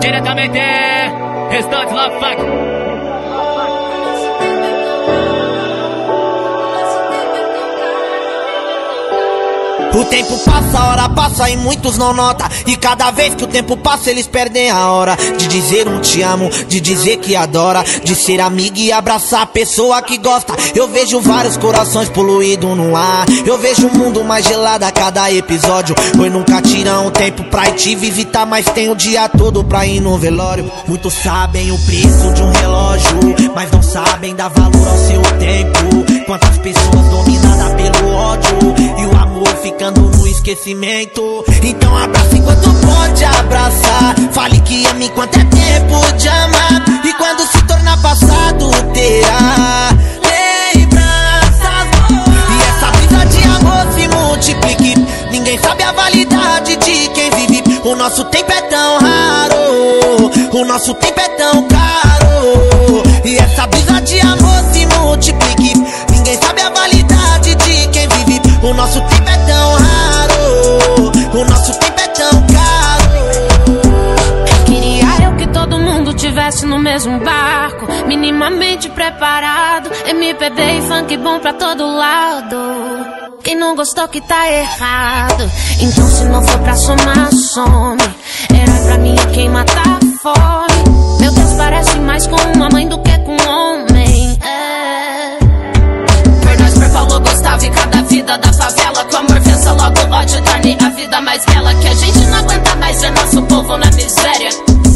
Diretamente, restante Love Funk. O tempo passa, a hora passa e muitos não notam. E cada vez que o tempo passa eles perdem a hora de dizer um te amo, de dizer que adora, de ser amigo e abraçar a pessoa que gosta. Eu vejo vários corações poluídos no ar. Eu vejo o mundo mais gelado a cada episódio. Pois nunca tiram um tempo pra ir te visitar, mas tem o dia todo pra ir no velório. Muitos sabem o preço de um relógio, mas não sabem dar valor ao seu tempo. Quantas pessoas dominadas pelo ódio e o amor ficando no esquecimento. Então abraça enquanto pode abraçar. Fale que ama enquanto é tempo de amar. E quando se tornar passado terá lembranças boas. E essa brisa de amor se multiplique. Ninguém sabe a validade de quem vive. O nosso tempo é tão raro, o nosso tempo é tão caro. E essa brisa de amor se multiplique. Ninguém sabe a validade de quem vive. O nosso tempo é tão raro, o nosso tempo é tão caro. Queria eu que todo mundo tivesse no mesmo barco, minimamente preparado. MPB e funk bom pra todo lado. Quem não gostou que tá errado. Então se não for pra somar, some. Herói pra mim é quem mata a fome. Meu Deus, parece mais com uma mãe do que com um homem. Por nós, por Paulo Gustavo e cada vida da favela. Que o amor vença logo o ódio, torne a vida mais bela. Que a gente não aguenta mais ver nosso povo na miséria.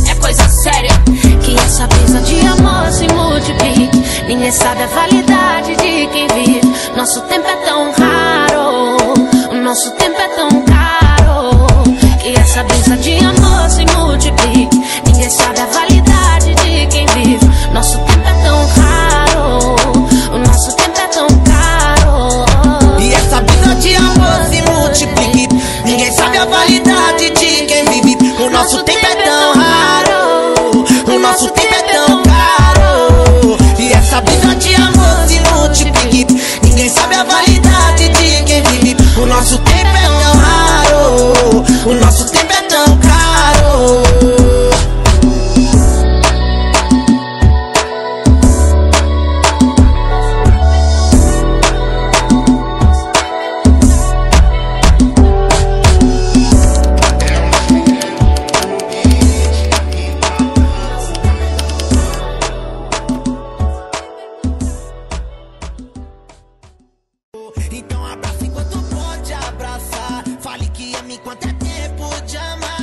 É coisa séria. Que essa brisa de amor se multiplique. Ninguém sabe a validade de quem vive. Nosso tempo é tão raro, o nosso tempo é tão caro. Que essa brisa de amor se multiplique. Ninguém sabe a validade de quem vive. Nosso tempo é tão raro, o nosso tempo é tão caro. E essa brisa de amor se multiplique. Ninguém sabe a validade de quem vive. O nosso tempo é tão raro, o nosso tempo é tão caro. E essa brisa de amor se multiplique. Ninguém sabe a validade de quem vive. O nosso tempo é tão raro, o nosso tempo é tão caro. Então abraça enquanto pode abraçar. Fale que ama enquanto é tempo de amar.